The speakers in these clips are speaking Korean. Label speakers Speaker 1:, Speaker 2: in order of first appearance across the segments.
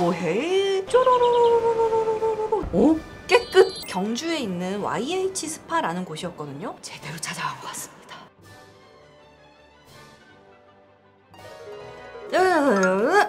Speaker 1: 오헤이 쪼로로로로로로로로로. 오? 깨끗! 경주에 있는 YH 스파라는 곳이었거든요. 제대로 찾아간 것 같습니다.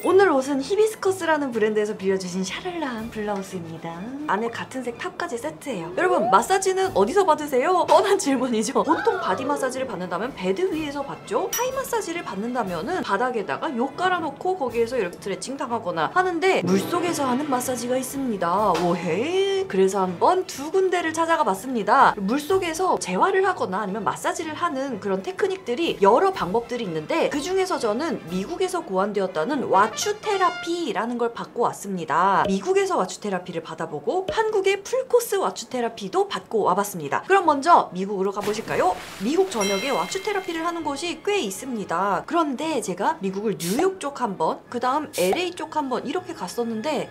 Speaker 1: 오늘 옷은 히비스커스라는 브랜드에서 빌려주신 샤를란 블라우스입니다. 안에 같은 색 탑까지 세트예요. 여러분, 마사지는 어디서 받으세요? 뻔한 질문이죠. 보통 바디 마사지를 받는다면 베드 위에서 받죠. 타이 마사지를 받는다면 바닥에다가 요 깔아놓고 거기에서 이렇게 스트레칭 당하거나 하는데, 물속에서 하는 마사지가 있습니다. 오헤이. 그래서 한번 두 군데를 찾아가 봤습니다. 물속에서 재활을 하거나 아니면 마사지를 하는 그런 테크닉들이 여러 방법들이 있는데, 그 중에서 저는 미국에서 고안되었다는 와추 테라피라는 걸 받고 왔습니다. 미국에서 와추 테라피를 받아보고 한국의 풀코스 와추 테라피도 받고 와봤습니다. 그럼 먼저 미국으로 가보실까요? 미국 전역에 와추 테라피를 하는 곳이 꽤 있습니다. 그런데 제가 미국을 뉴욕 쪽 한번, 그 다음 LA 쪽 한번 이렇게 갔었는데,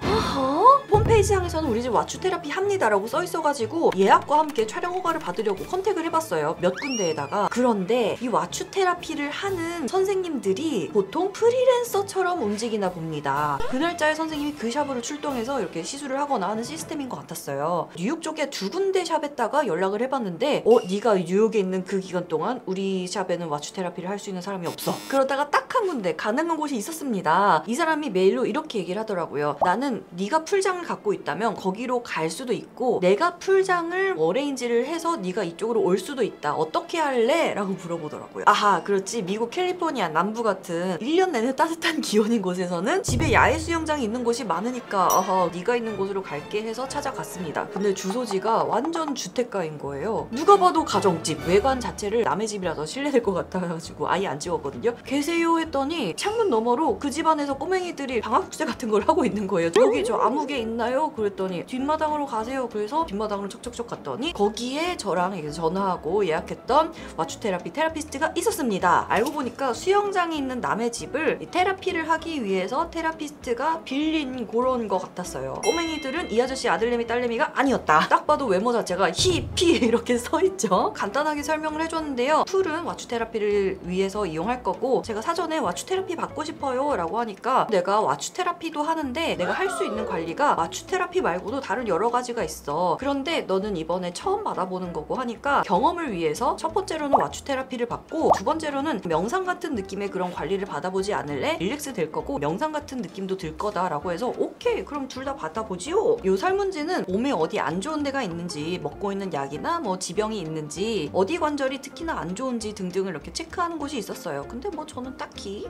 Speaker 1: 홈페이지 상에서는 우리 집 와추 테라피 합니다라고 써있어가지고 예약과 함께 촬영 허가를 받으려고 컨택을 해봤어요. 몇 군데에다가. 그런데 이 와추 테라피를 하는 선생님들이 보통 프리랜서처럼 움직이나 봅니다. 그날짜에 선생님이 그 샵으로 출동해서 이렇게 시술을 하거나 하는 시스템인 것 같았어요. 뉴욕 쪽에 두 군데 샵에다가 연락을 해봤는데, 네가 뉴욕에 있는 그 기간 동안 우리 샵에는 와추 테라피를 할 수 있는 사람이 없어. 그러다가 딱 한 군데 가능한 곳이 있었습니다. 이 사람이 메일로 이렇게 얘기를 하더라고요. 나는 네가 풀장을 갖고 있다면 거기로 갈 수도 있고, 내가 풀장을 어레인지를 해서 네가 이쪽으로 올 수도 있다. 어떻게 할래? 라고 물어보더라고요. 아하, 그렇지. 미국 캘리포니아 남부 같은 1년 내내 따뜻한 기온인 곳에서는 집에 야외 수영장이 있는 곳이 많으니까 네가 있는 곳으로 갈게 해서 찾아갔습니다. 근데 주소지가 완전 주택가인 거예요. 누가 봐도 가정집, 외관 자체를 남의 집이라서 실례될 것 같아가지고 아예 안 찍었거든요. 계세요 했더니 창문 너머로 그 집안에서 꼬맹이들이 방학숙제 같은 걸 하고 있는 거예요. 여기 저 아무개 있나요? 그랬더니 뒷마당으로 가세요. 그래서 뒷마당으로 척척척 갔더니 거기에 저랑 전화하고 예약했던 와추 테라피 테라피스트가 있었습니다. 알고 보니까 수영장에 있는 남의 집을 테라피를 하기 위해서 테라피스트가 빌린 그런 거 같았어요. 꼬맹이들은 이 아저씨 아들내미 딸내미가 아니었다. 딱 봐도 외모 자체가 히피 이렇게 써있죠. 간단하게 설명을 해줬는데요. 풀은 와추 테라피를 위해서 이용할 거고, 제가 사전에 와추 테라피 받고 싶어요 라고 하니까, 내가 와추 테라피도 하는데 내가 할 수 있는 관리가 와추 테라피 말고도 다른 여러 가지가 있어. 그런데 너는 이번에 처음 받아보는 거고 하니까 경험을 위해서 첫 번째로는 와추 테라피를 받고, 두 번째로는 명상 같은 느낌의 그런 관리를 받아보지 않을래? 릴렉스 될 거고 명상 같은 느낌도 들 거다 라고 해서 오케이 그럼 둘 다 받아보지요. 요 설문지는 몸에 어디 안 좋은 데가 있는지, 먹고 있는 약이나 뭐 지병이 있는지, 어디 관절이 특히나 안 좋은지 등등을 이렇게 체크하는 곳이 있었어요. 근데 뭐 저는 딱히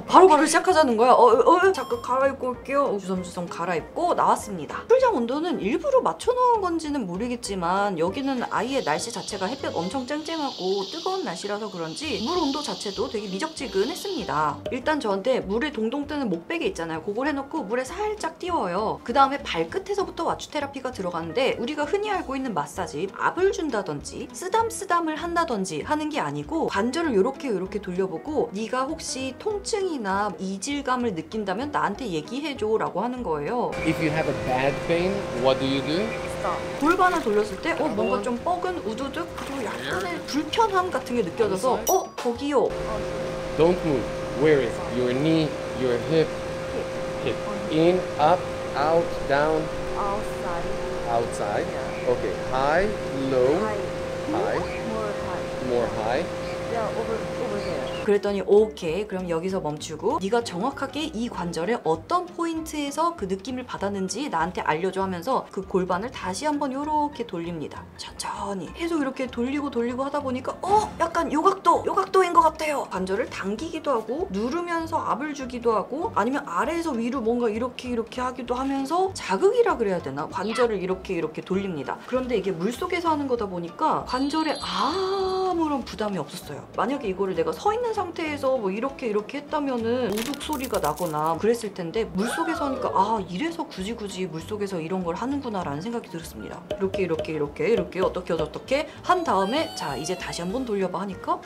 Speaker 1: 바로바로 시작하자는 거야. 잠깐 갈아입고 올게요. 주섬주섬 갈아입고 나왔습니다. 풀장 온도는 일부러 맞춰놓은 건지는 모르겠지만 여기는 아예 날씨 자체가 햇볕 엄청 쨍쨍하고 뜨거운 날씨라서 그런지 물 온도 자체도 되게 미적지근했습니다. 일단 저한테 물에 동동 뜨는 목베개 있잖아요. 그걸 해놓고 물에 살짝 띄워요. 그 다음에 발끝에서부터 와추 테라피가 들어가는데, 우리가 흔히 알고 있는 마사지, 압을 준다든지 쓰담쓰담을 한다든지 하는 게 아니고 관절을 요렇게 돌려보고 네가 혹시 통증이나 이질감을 느낀다면 나한테 얘기해줘 라고 하는 거예요.
Speaker 2: If you have a bad pain, what do you do?
Speaker 1: 골반을 돌렸을 때 뭔가 좀 뻐근, 우두둑, 그리고 약간의 불편함 같은 게 느껴져서 거기요.
Speaker 2: Don't move. Where is your knee, your hip? Hip. In, up, out, down.
Speaker 1: Outside.
Speaker 2: Outside. Okay. High, low. High. More high.
Speaker 1: Yeah, over there. 그랬더니 오케이 그럼 여기서 멈추고 네가 정확하게 이 관절의 어떤 포인트에서 그 느낌을 받았는지 나한테 알려줘 하면서 그 골반을 다시 한번 요렇게 돌립니다. 천천히 계속 이렇게 돌리고 하다 보니까 약간 요각도인 것 같아요. 관절을 당기기도 하고 누르면서 압을 주기도 하고, 아니면 아래에서 위로 뭔가 이렇게 하기도 하면서 자극이라 그래야 되나? 관절을 이렇게 돌립니다. 그런데 이게 물속에서 하는 거다 보니까 관절에 아무런 부담이 없었어요. 만약에 이거를 내가 서 있는 상태에서 뭐 이렇게 했다면은 우둑 소리가 나거나 그랬을 텐데, 물속에서 하니까 이래서 굳이 물속에서 이런 걸 하는구나 라는 생각이 들었습니다. 이렇게 어떻게 한 다음에 자 이제 다시 한번 돌려봐 하니까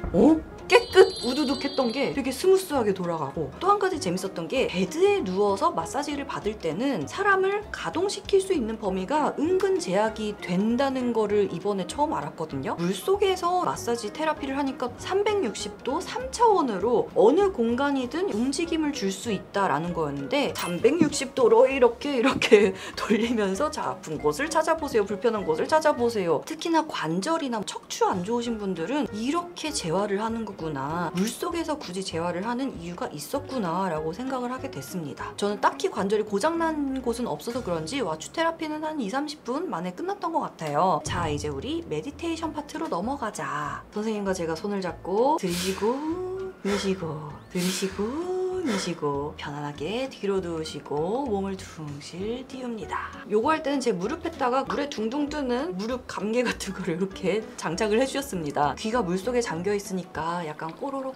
Speaker 1: 깨끗 우두둑 했던 게 되게 스무스하게 돌아가고, 또 한 가지 재밌었던 게 베드에 누워서 마사지를 받을 때는 사람을 가동시킬 수 있는 범위가 은근 제약이 된다는 거를 이번에 처음 알았거든요. 물속에서 마사지 마사지 테라피를 하니까 360도 3차원으로 어느 공간이든 움직임을 줄 수 있다라는 거였는데 360도로 이렇게 돌리면서 자, 아픈 곳을 찾아보세요. 불편한 곳을 찾아보세요. 특히나 관절이나 척추 안 좋으신 분들은 이렇게 재활을 하는 거구나. 물속에서 굳이 재활을 하는 이유가 있었구나 라고 생각을 하게 됐습니다. 저는 딱히 관절이 고장난 곳은 없어서 그런지 와추 테라피는 한 2-30분 만에 끝났던 것 같아요. 자, 이제 우리 메디테이션 파트로 넘어가자. 선생님과 제가 손을 잡고 들이쉬고 내쉬고 들이쉬고 내쉬고 편안하게 뒤로 누우시고 몸을 둥실 띄웁니다. 요거 할 때는 제 무릎에다가 물에 둥둥 뜨는 무릎 감개 같은 거를 이렇게 장착을 해주셨습니다. 귀가 물속에 잠겨 있으니까 약간 꼬로록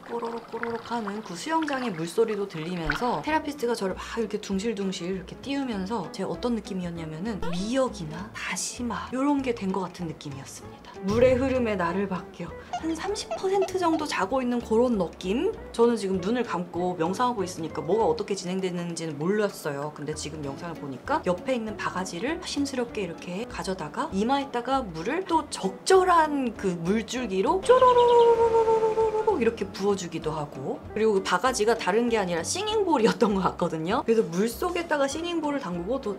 Speaker 1: 하는 그 수영장의 물소리도 들리면서 테라피스트가 저를 막 이렇게 둥실둥실 이렇게 띄우면서 제가 어떤 느낌이었냐면은 미역이나 다시마 이런 게 된 것 같은 느낌이었습니다. 물의 흐름에 나를 맡겨 한 30% 정도 자고 있는 그런 느낌? 저는 지금 눈을 감고 명상하고 있으니까 뭐가 어떻게 진행되는지는 몰랐어요. 근데 지금 영상을 보니까 옆에 있는 바가지를 심스럽게 이렇게 가져다가 이마에다가 물을 또 적절한 그 물줄기로 쪼로로로로로로로로 이렇게 부어주기도 하고, 그리고 그 바가지가 다른 게 아니라 싱잉볼이었던 것 같거든요. 그래서 물속에다가 싱잉볼을 담그고 또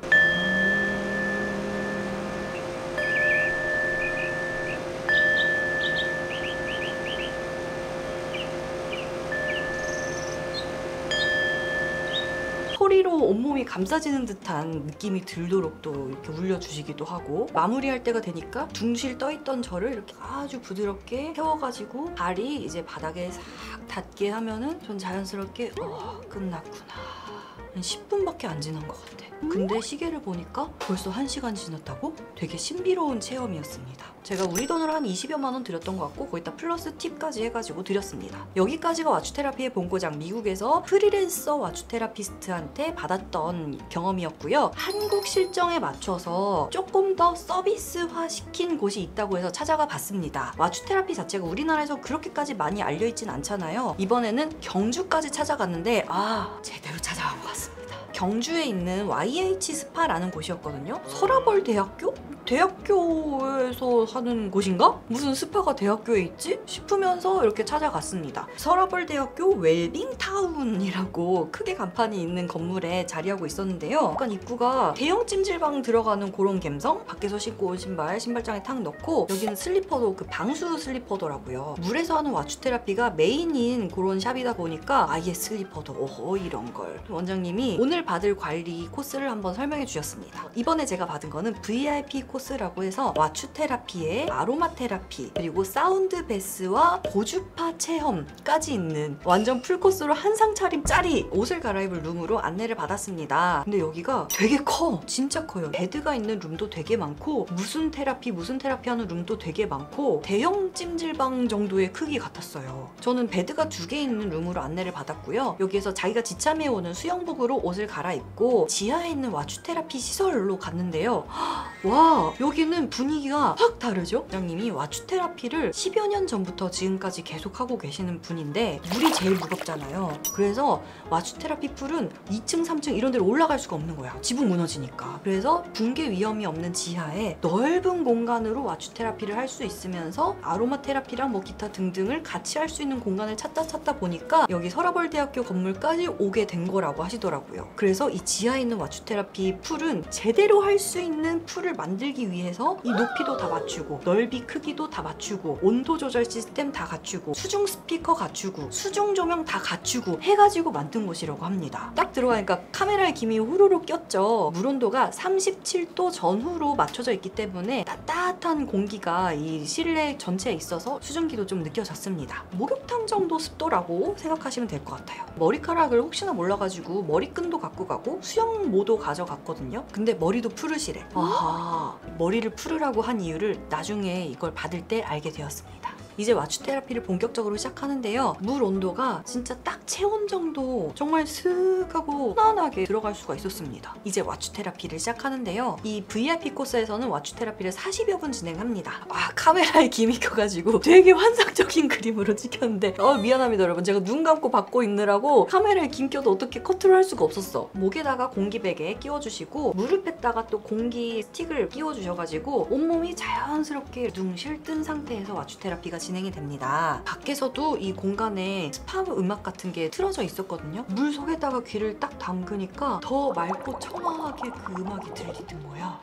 Speaker 1: 소리로 온몸이 감싸지는 듯한 느낌이 들도록 또 이렇게 울려주시기도 하고, 마무리할 때가 되니까 둥실 떠있던 저를 이렇게 아주 부드럽게 세워가지고 발이 이제 바닥에 싹 닿게 하면은 전 자연스럽게 끝났구나. 한 10분밖에 안 지난 것 같아. 근데 시계를 보니까 벌써 1시간 지났다고? 되게 신비로운 체험이었습니다. 제가 우리 돈으로 한 20여만 원 드렸던 것 같고 거기다 플러스 팁까지 해가지고 드렸습니다. 여기까지가 와추 테라피의 본고장, 미국에서 프리랜서 와추 테라피스트한테 받았던 경험이었고요. 한국 실정에 맞춰서 조금 더 서비스화 시킨 곳이 있다고 해서 찾아가 봤습니다. 와추 테라피 자체가 우리나라에서 그렇게까지 많이 알려있진 않잖아요. 이번에는 경주까지 찾아갔는데 제대로 찾아간 것 같습니다. 경주에 있는 YH 스파라는 곳이었거든요. 서라벌 대학교? 대학교에서 하는 곳인가? 무슨 스파가 대학교에 있지? 싶으면서 이렇게 찾아갔습니다. 서라벌 대학교 웰빙타운이라고 크게 간판이 있는 건물에 자리하고 있었는데요. 약간 입구가 대형 찜질방 들어가는 그런 감성? 밖에서 신고 온 신발, 신발장에 탁 넣고, 여기는 슬리퍼도 그 방수 슬리퍼더라고요. 물에서 하는 와추 테라피가 메인인 그런 샵이다 보니까 아예 슬리퍼도 이런 걸. 원장님이 오늘 받을 관리 코스를 한번 설명해 주셨습니다. 이번에 제가 받은 거는 VIP 코스라고 해서 와추 테라피에 아로마 테라피, 그리고 사운드 베스와 고주파 체험까지 있는 완전 풀코스로 한상 차림짜리 옷을 갈아입을 룸으로 안내를 받았습니다. 근데 여기가 되게 커. 진짜 커요. 베드가 있는 룸도 되게 많고 무슨 테라피 하는 룸도 되게 많고 대형 찜질방 정도의 크기 같았어요. 저는 베드가 2개 있는 룸으로 안내를 받았고요. 여기에서 자기가 지참해오는 수영복으로 옷을 갈아입고 지하에 있는 와추 테라피 시설로 갔는데요. 와, 여기는 분위기가 확 다르죠? 원장님이 와추 테라피를 10여 년 전부터 지금까지 계속 하고 계시는 분인데 물이 제일 무겁잖아요. 그래서 와추 테라피 풀은 2층, 3층 이런 데로 올라갈 수가 없는 거야. 지붕 무너지니까. 그래서 붕괴 위험이 없는 지하에 넓은 공간으로 와추 테라피를 할 수 있으면서 아로마 테라피랑 뭐 기타 등등을 같이 할 수 있는 공간을 찾다 보니까 여기 서라벌 대학교 건물까지 오게 된 거라고 하시더라고요. 그래서 이 지하에 있는 와추 테라피 풀은 제대로 할 수 있는 풀을 만들기 위해서 이 높이도 다 맞추고 넓이 크기도 다 맞추고 온도 조절 시스템 다 갖추고 수중 스피커 갖추고 수중 조명 다 갖추고 해가지고 만든 곳이라고 합니다. 딱 들어가니까 카메라에 김이 후루룩 꼈죠. 물 온도가 37도 전후로 맞춰져 있기 때문에 따뜻한 공기가 이 실내 전체에 있어서 수증기도 좀 느껴졌습니다. 목욕탕 정도 습도라고 생각하시면 될 것 같아요. 머리카락을 혹시나 몰라가지고 머리끈도 갖고 가고 수영모도 가져갔거든요. 근데 머리도 푸르시래. 머리를 푸르라고 한 이유를 나중에 이걸 받을 때 알게 되었습니다. 이제 와추 테라피를 본격적으로 시작하는데요. 물 온도가 진짜 딱 체온 정도 정말 슥 하고 편안하게 들어갈 수가 있었습니다. 이제 와추 테라피를 시작하는데요. 이 VIP 코스에서는 와추 테라피를 40여 분 진행합니다. 카메라에 김이 껴가지고 되게 환상적인 그림으로 찍혔는데 미안합니다 여러분. 제가 눈 감고 받고 있느라고 카메라에 김 껴도 어떻게 커트를 할 수가 없었어. 목에다가 공기백에 끼워주시고 무릎에다가 또 공기 스틱을 끼워주셔가지고 온몸이 자연스럽게 둥실 뜬 상태에서 와추 테라피가 진행이 됩니다. 밖에서도 이 공간에 스파 음악 같은 게 틀어져 있었거든요. 물 속에다가 귀를 딱 담그니까 더 맑고 청아하게 그 음악이 들리는 거야.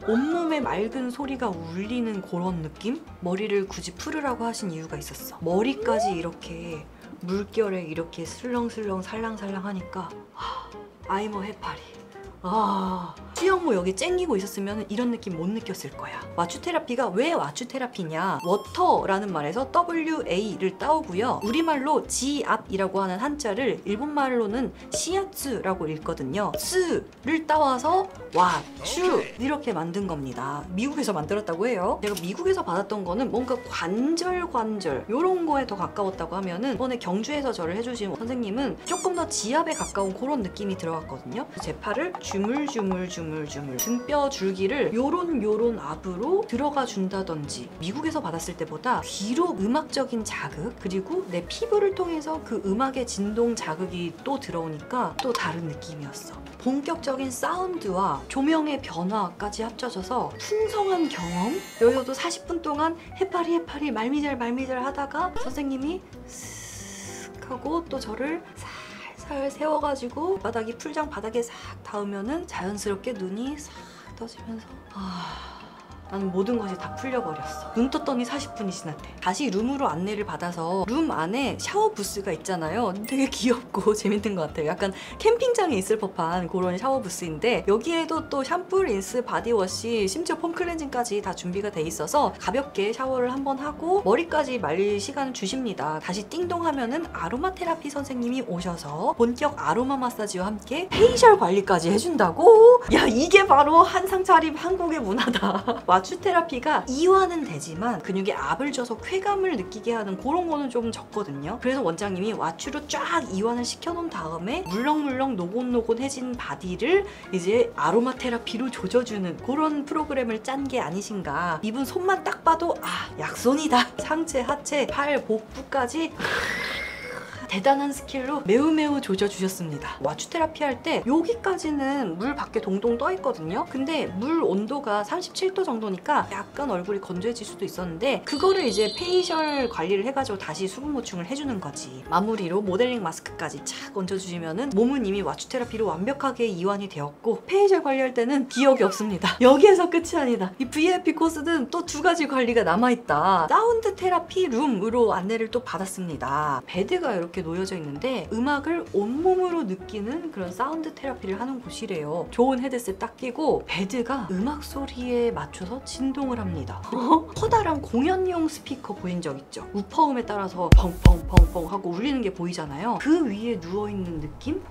Speaker 1: 온몸에 맑은 소리가 울리는 그런 느낌? 머리를 굳이 풀으라고 하신 이유가 있었어. 머리까지 이렇게 물결에 이렇게 슬렁슬렁 살랑살랑 하니까 I'm a 해파리. 수영모 여기 쨍기고 있었으면 이런 느낌 못 느꼈을 거야. 와추 테라피가 왜 와추 테라피냐? 워터라는 말에서 WA를 따오고요. 우리말로 지압이라고 하는 한자를 일본말로는 시아츠라고 읽거든요. 스를 따와서 와추 이렇게 만든 겁니다. 미국에서 만들었다고 해요. 제가 미국에서 받았던 거는 뭔가 관절 이런 거에 더 가까웠다고 하면은 이번에 경주에서 저를 해주신 선생님은 조금 더 지압에 가까운 그런 느낌이 들어갔거든요. 제 팔을 주물주물 등뼈 줄기를 요런 압으로 들어가 준다든지 미국에서 받았을 때보다 귀로 음악적인 자극 그리고 내 피부를 통해서 그 음악의 진동 자극이 또 들어오니까 또 다른 느낌이었어. 본격적인 사운드와 조명의 변화까지 합쳐져서 풍성한 경험? 여기서도 40분 동안 해파리 말미잘 하다가 선생님이 쓱 하고 또 저를 살살 세워가지고 바닥이 풀장 바닥에 싹 닿으면은 자연스럽게 눈이 싹 떠지면서 나는 모든 것이 다 풀려버렸어. 눈 떴더니 40분이 지났대. 다시 룸으로 안내를 받아서 룸 안에 샤워 부스가 있잖아요. 되게 귀엽고 재밌는 것 같아요. 약간 캠핑장에 있을 법한 그런 샤워 부스인데 여기에도 또 샴푸, 린스, 바디워시, 심지어 폼 클렌징까지 다 준비가 돼 있어서 가볍게 샤워를 한번 하고 머리까지 말릴 시간을 주십니다. 다시 띵동 하면은 아로마 테라피 선생님이 오셔서 본격 아로마 마사지와 함께 페이셜 관리까지 해준다고? 야, 이게 바로 한상 차림 한국의 문화다. 와추 테라피가 이완은 되지만 근육에 압을 줘서 쾌감을 느끼게 하는 그런 거는 좀 적거든요. 그래서 원장님이 와추로 쫙 이완을 시켜놓은 다음에 물렁물렁 노곤노곤해진 바디를 이제 아로마 테라피로 조져주는 그런 프로그램을 짠 게 아니신가. 이분 손만 딱 봐도 약손이다. 상체, 하체, 팔, 복부까지 대단한 스킬로 매우 조져주셨습니다. 와추 테라피 할 때 여기까지는 물 밖에 동동 떠 있거든요. 근데 물 온도가 37도 정도니까 약간 얼굴이 건조해질 수도 있었는데 그거를 이제 페이셜 관리를 해가지고 다시 수분 보충을 해주는 거지. 마무리로 모델링 마스크까지 착 얹어주시면은 몸은 이미 와추 테라피로 완벽하게 이완이 되었고 페이셜 관리할 때는 기억이 없습니다. 여기에서 끝이 아니다. 이 VIP 코스는 또 2가지 관리가 남아있다. 사운드 테라피 룸으로 안내를 또 받았습니다. 베드가 이렇게 놓여져 있는데 음악을 온몸으로 느끼는 그런 사운드 테라피를 하는 곳이래요. 좋은 헤드셋 딱 끼고 베드가 음악 소리에 맞춰서 진동을 합니다. 커다란 공연용 스피커 보인 적 있죠? 우퍼음에 따라서 펑펑펑펑 하고 울리는 게 보이잖아요. 그 위에 누워있는 느낌?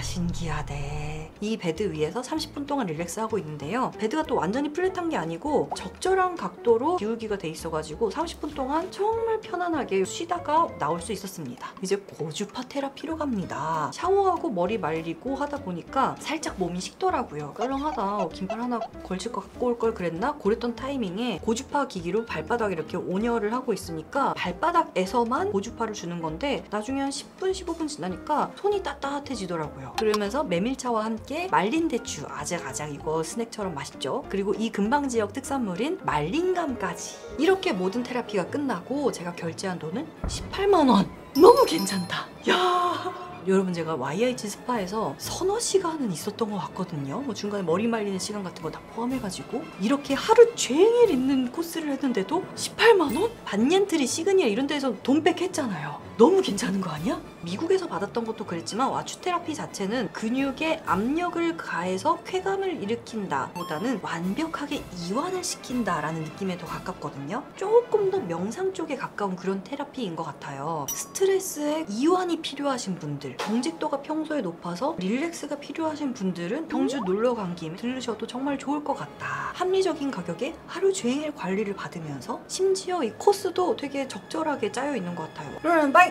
Speaker 1: 신기하대. 이 베드 위에서 30분 동안 릴렉스하고 있는데요. 베드가 또 완전히 플랫한 게 아니고 적절한 각도로 기울기가 돼 있어가지고 30분 동안 정말 편안하게 쉬다가 나올 수 있었습니다. 이제 고주파 테라피로 갑니다. 샤워하고 머리 말리고 하다 보니까 살짝 몸이 식더라고요. 껄렁하다. 긴팔 하나 걸칠 거 갖고 올 걸 그랬나? 그랬던 타이밍에 고주파 기기로 발바닥에 이렇게 온열을 하고 있으니까 발바닥에서만 고주파를 주는 건데 나중에 한 10분, 15분 지나니까 손이 따뜻해지더라고요. 그러면서 메밀차와 함께 말린 대추, 아작아작 이거 스낵처럼 맛있죠? 그리고 이 근방지역 특산물인 말린감까지. 이렇게 모든 테라피가 끝나고 제가 결제한 돈은 18만 원. 너무 괜찮다. 야, 여러분 제가 YH 스파에서 서너 시간은 있었던 것 같거든요. 뭐 중간에 머리 말리는 시간 같은 거 다 포함해가지고 이렇게 하루 종일 있는 코스를 했는데도 18만 원? 반얀트리 시그니아 이런 데서 돈백 했잖아요. 너무 괜찮은 거 아니야? 미국에서 받았던 것도 그랬지만 와추 테라피 자체는 근육에 압력을 가해서 쾌감을 일으킨다 보다는 완벽하게 이완을 시킨다 라는 느낌에 더 가깝거든요. 조금 더 명상 쪽에 가까운 그런 테라피인 것 같아요. 스트레스에 이완이 필요하신 분들, 경직도가 평소에 높아서 릴렉스가 필요하신 분들은 경주 놀러 간 김에 들르셔도 정말 좋을 것 같다. 합리적인 가격에 하루 종일 관리를 받으면서 심지어 이 코스도 되게 적절하게 짜여 있는 것 같아요. 그러면 바이!